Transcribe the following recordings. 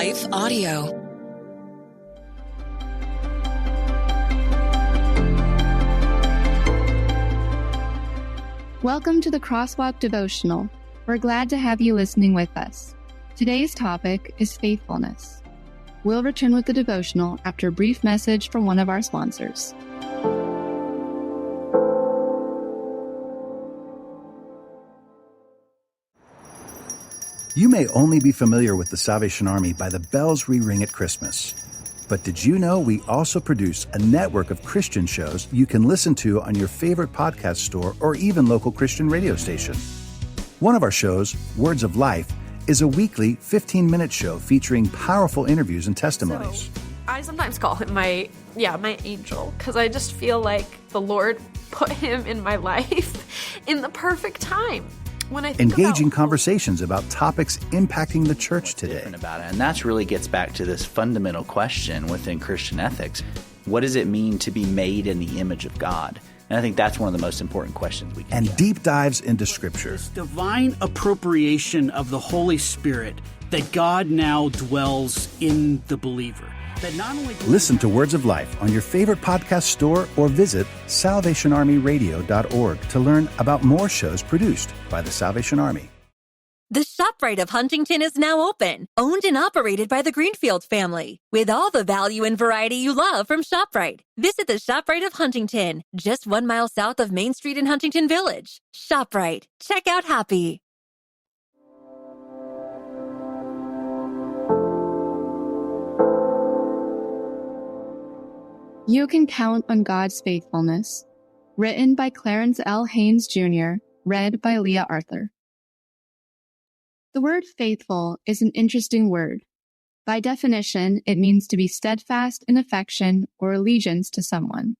Life Audio. Welcome to the Crosswalk Devotional. We're glad to have you listening with us. Today's topic is faithfulness. We'll return with the devotional after a brief message from one of our sponsors. You may only be familiar with the Salvation Army by the bells we ring at Christmas. But did you know we also produce a network of Christian shows you can listen to on your favorite podcast store or even local Christian radio station? One of our shows, Words of Life, is a weekly 15-minute show featuring powerful interviews and testimonies. So, I sometimes call him my angel, because I just feel like the Lord put him in my life in the perfect time. When I think engaging conversations about topics impacting the church today. About it. And that really gets back to this fundamental question within Christian ethics. What does it mean to be made in the image of God? And I think that's one of the most important questions we can And get. Deep dives into Scripture. This divine appropriation of the Holy Spirit that God now dwells in the believer. That not only Listen to Words of Life on your favorite podcast store or visit salvationarmyradio.org to learn about more shows produced by the Salvation Army. The ShopRite of Huntington is now open, owned and operated by the Greenfield family, with all the value and variety you love from ShopRite. Visit the ShopRite of Huntington, just 1 mile south of Main Street in Huntington Village. ShopRite. Check out happy. You Can Count on God's Faithfulness. Written by Clarence L. Haynes Jr., read by Leah Arthur. The word faithful is an interesting word. By definition, it means to be steadfast in affection or allegiance to someone.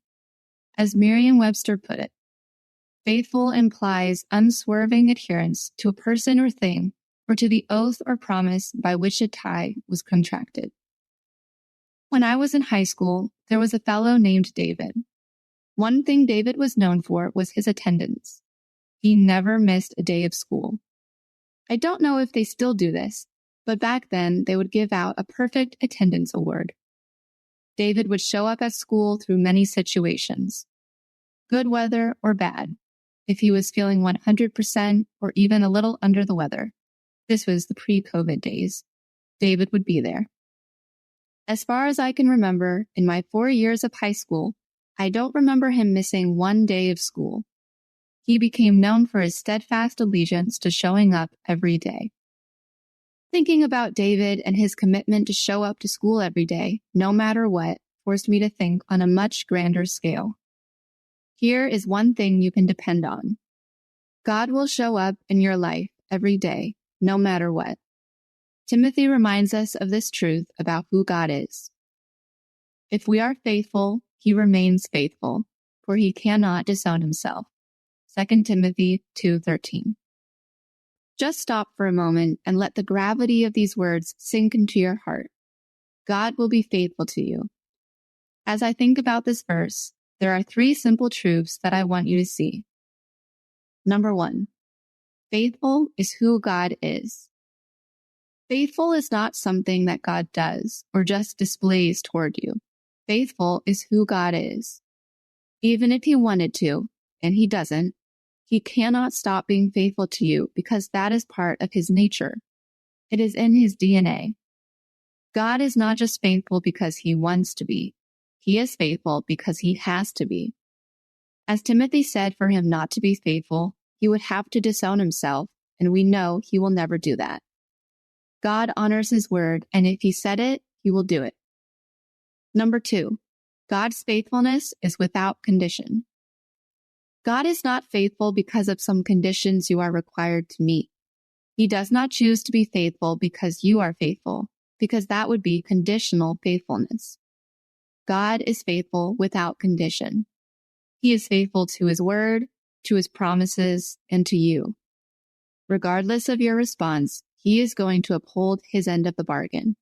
As Merriam-Webster put it, faithful implies unswerving adherence to a person or thing or to the oath or promise by which a tie was contracted. When I was in high school, there was a fellow named David. One thing David was known for was his attendance. He never missed a day of school. I don't know if they still do this, but back then they would give out a perfect attendance award. David would show up at school through many situations, good weather or bad. If he was feeling 100% or even a little under the weather, this was the pre-COVID days, David would be there. As far as I can remember, in my 4 years of high school, I don't remember him missing one day of school. He became known for his steadfast allegiance to showing up every day. Thinking about David and his commitment to show up to school every day, no matter what, forced me to think on a much grander scale. Here is one thing you can depend on. God will show up in your life every day, no matter what. Timothy reminds us of this truth about who God is. If we are faithful, he remains faithful, for he cannot disown himself. 2 Timothy 2:13. Just stop for a moment and let the gravity of these words sink into your heart. God will be faithful to you. As I think about this verse, there are 3 simple truths that I want you to see. Number 1, faithful is who God is. Faithful is not something that God does or just displays toward you. Faithful is who God is. Even if he wanted to, and he doesn't, he cannot stop being faithful to you because that is part of his nature. It is in his DNA. God is not just faithful because he wants to be. He is faithful because he has to be. As Timothy said, for him not to be faithful, he would have to disown himself, and we know he will never do that. God honors his word, and if he said it, he will do it. Number 2, God's faithfulness is without condition. God is not faithful because of some conditions you are required to meet. He does not choose to be faithful because you are faithful, because that would be conditional faithfulness. God is faithful without condition. He is faithful to his word, to his promises, and to you. Regardless of your response, he is going to uphold his end of the bargain.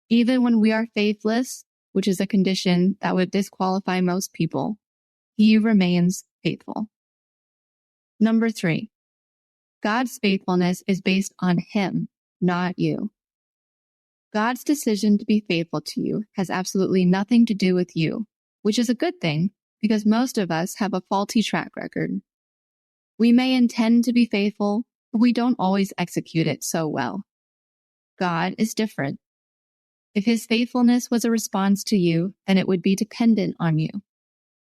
Even when we are faithless, which is a condition that would disqualify most people, he remains faithful. Number 3, God's faithfulness is based on him, not you. God's decision to be faithful to you has absolutely nothing to do with you, which is a good thing because most of us have a faulty track record. We may intend to be faithful, but we don't always execute it so well. God is different. If his faithfulness was a response to you, then it would be dependent on you.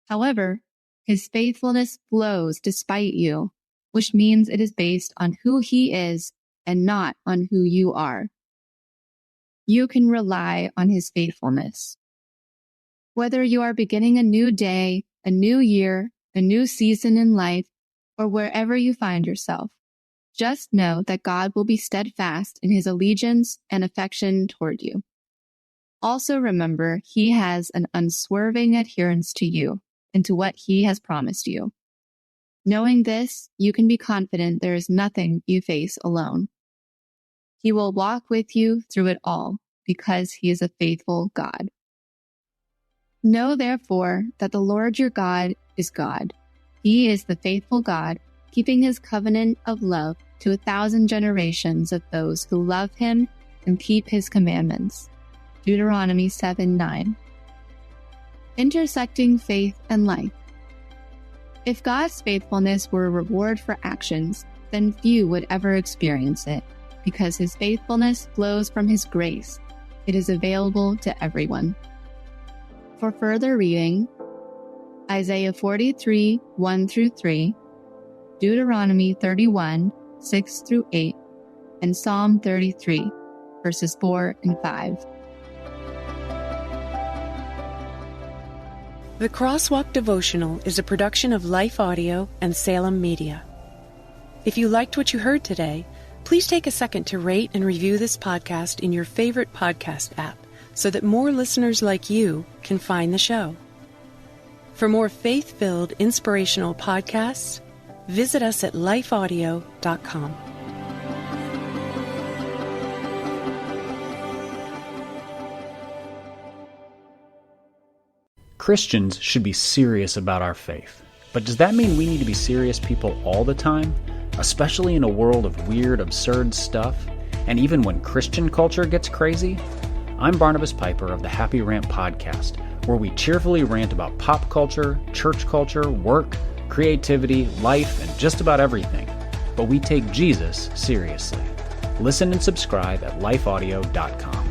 However, his faithfulness flows despite you, which means it is based on who he is and not on who you are. You can rely on his faithfulness. Whether you are beginning a new day, a new year, a new season in life, or wherever you find yourself, just know that God will be steadfast in his allegiance and affection toward you. Also remember, he has an unswerving adherence to you and to what he has promised you. Knowing this, you can be confident there is nothing you face alone. He will walk with you through it all because he is a faithful God. Know therefore that the Lord your God is God. He is the faithful God, keeping his covenant of love to 1,000 generations of those who love him and keep his commandments. Deuteronomy 7:9. Intersecting faith and life. If God's faithfulness were a reward for actions, then few would ever experience it, because his faithfulness flows from his grace. It is available to everyone. For further reading, Isaiah 43, 1-3, Deuteronomy 31, 6-8, and Psalm 33, verses 4 and 5. The Crosswalk Devotional is a production of Life Audio and Salem Media. If you liked what you heard today, please take a second to rate and review this podcast in your favorite podcast app so that more listeners like you can find the show. For more faith-filled, inspirational podcasts, visit us at lifeaudio.com. Christians should be serious about our faith. But does that mean we need to be serious people all the time? Especially in a world of weird, absurd stuff? And even when Christian culture gets crazy? I'm Barnabas Piper of the Happy Rant podcast, where we cheerfully rant about pop culture, church culture, work, creativity, life, and just about everything. But we take Jesus seriously. Listen and subscribe at lifeaudio.com.